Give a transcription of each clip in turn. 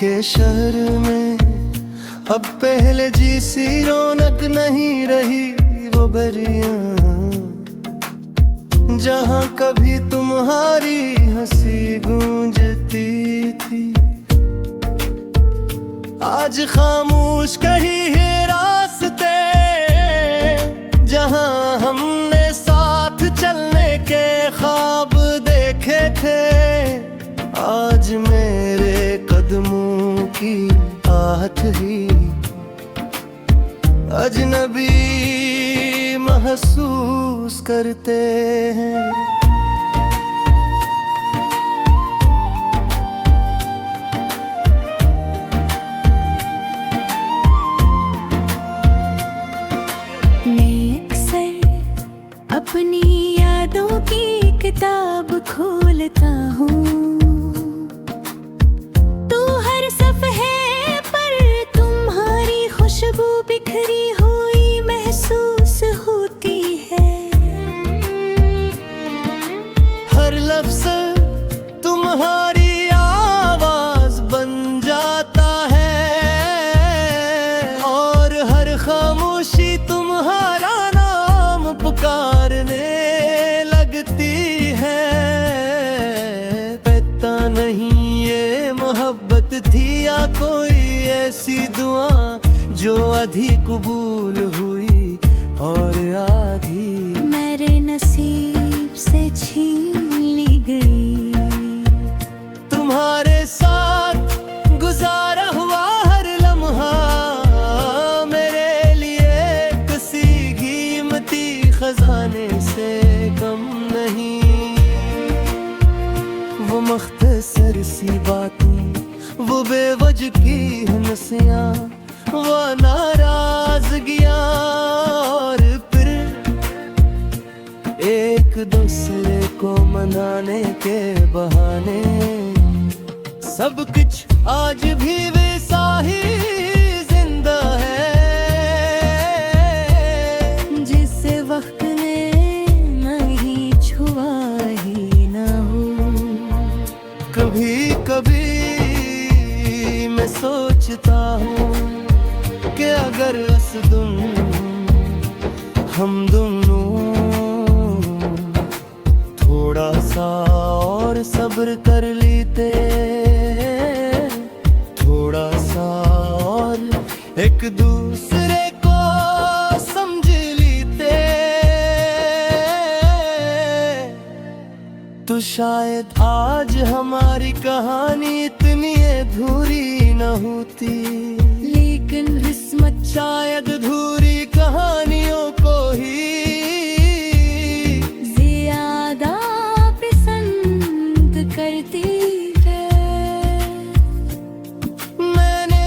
ये शहर में अब पहले जैसी रौनक नहीं रही वो गलियां जहाँ कभी तुम्हारी हंसी गूंजती थी। आज खामोश कहीं है रास्ते जहाँ हमने साथ चलने के ख्वाब देखे थे। आज मेरे कदमों की आहट ही अजनबी महसूस करते हैं। मैं अक्सर अपनी यादों की किताब खोलता हूँ, तो हर सफ़हे पर तुम्हारी खुशबू बिखरी हुई महसूस होती है। हर लफ्ज़ तुम्हारी आवाज़ बन जाता है और हर खामोशी तुम्हारा नाम पुकारने लगती है। पता नहीं ये मोहब्बत थी या कोई ऐसी दुआ जो आधी कबूल हुई और आधी मेरे नसीब से छीन ली गई। तुम्हारे साथ गुजारा हुआ हर लम्हा मेरे लिए किसी कीमती खजाने से कम नहीं। वो मुख्तसर सी बातें, वो बेवजह की हंसियां, वो नाराजगियां और फिर एक दूसरे को मनाने के बहाने सब कुछ आज भी वैसा ही जिंदा है जिस वक्त ने नहीं छुआ ही ना हो। कभी कभी मैं सोचता हूँ कि अगर उस दिन हम दोनों थोड़ा सा और सब्र कर लेते, थोड़ा सा और एक दूसरे को समझ लेते, तो शायद आज हमारी कहानी इतनी अधूरी न होती। लेकिन किस्मत शायद अधूरी कहानियों को ही ज्यादा पसंद करती है। मैंने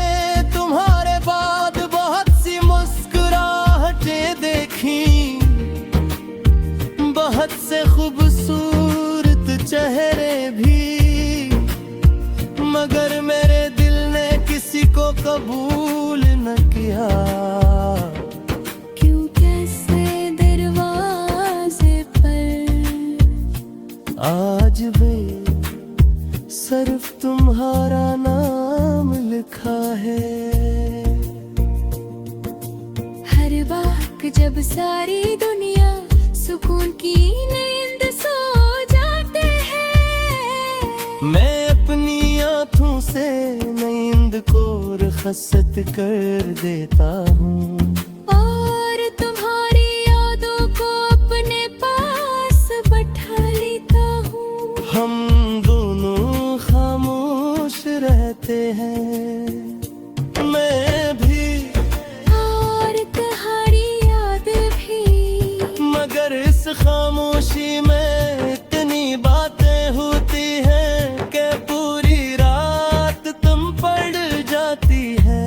तुम्हारे बाद बहुत सी मुस्कुराहटें देखी, बहुत से खूबसूरत चेहरे भी, मगर मेरे दिल ने किसी को कबूल न किया। क्यों कैसे दरवाजे पर आज भी सिर्फ तुम्हारा नाम लिखा है। हर वक्त जब सारी दुनिया सुकून की नींद सो जाते हैं, मैं अपनी आँखों से नींद को रुखसत कर देता हूँ और तुम्हारी यादों को अपने पास बैठा लेता हूँ। हम दोनों खामोश रहते हैं, मैं भी और तुम्हारी याद भी, मगर इस खामोशी में इतनी बातें होती हैं कि पूरी रात तुम पड़ जाती है।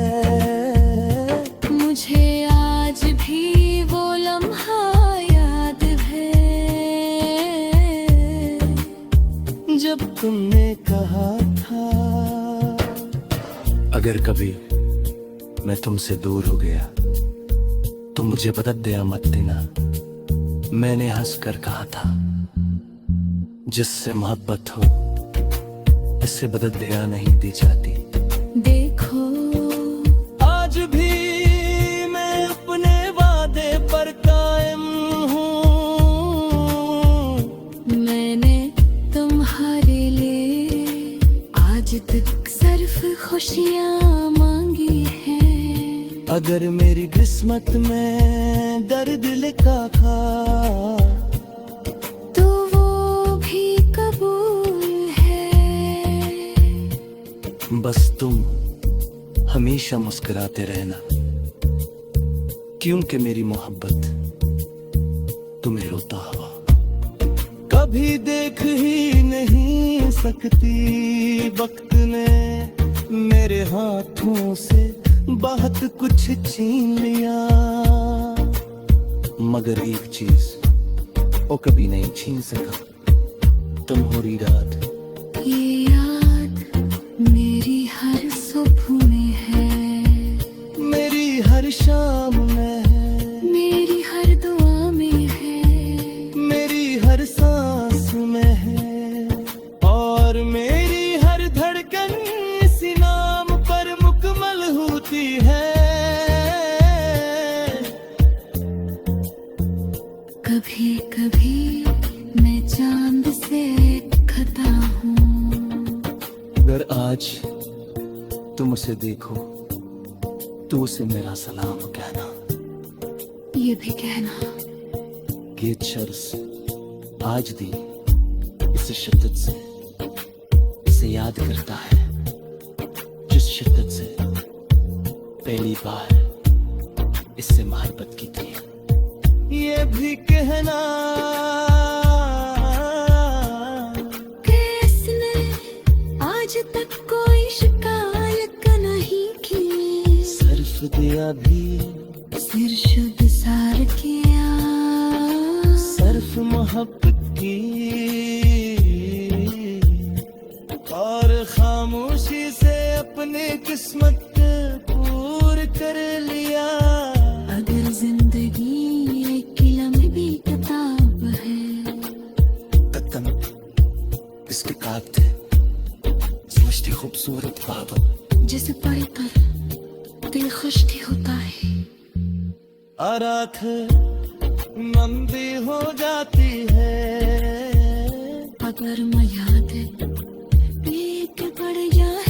मुझे आज भी वो लम्हा याद है जब तुमने कहा था अगर कभी मैं तुमसे दूर हो गया तो मुझे बदल दिया मत देना। मैंने हंसकर कहा था जिससे मोहब्बत हो इससे बदल दिया नहीं दी जाती। खुशियाँ मांगी हैं। अगर मेरी किस्मत में दर्द लिखा था तो वो भी कबूल है। बस तुम हमेशा मुस्कुराते रहना, क्योंकि मेरी मोहब्बत तुम्हें रोता हुआ कभी देख ही नहीं सकती। वक्त ने मेरे हाथों से बहुत कुछ छीन लिया, मगर एक चीज वो कभी नहीं छीन सका, तुम्हारी याद। ये याद मेरी हर सुबह में है, मेरी हर शाम में है, मेरी हर दुआ में है, मेरी हर सांस में है, और मेरी हर धड़कन इसी नाम पर मुकम्मल होती है। कभी कभी मैं चांद से खता हूँ। अगर आज तुम उसे देखो तो उसे मेरा सलाम कहना, ये भी कहना कि ये शख्स आज भी इस शिद्दत से इसे याद करता है जिस शिद्दत से पहली बार इससे मोहब्बत की थी। ये भी कहना कि इसने आज तक कोई शिकायत नहीं की, सिर्फ दिया भी सिर शुद्ध सार किया, सिर्फ मोहब्बत की, और खामोशी से अपनी किस्मत पूर कर लिया। अगर जिंदगी एक लम्हे भी किताब है, तन इसके काब थे समझते खूबसूरत ख्वाब, जिसे पढ़कर दिल खुश भी होता है। और रात मंदी हो जाती है, अगर मैं याद लेके पड़ जाए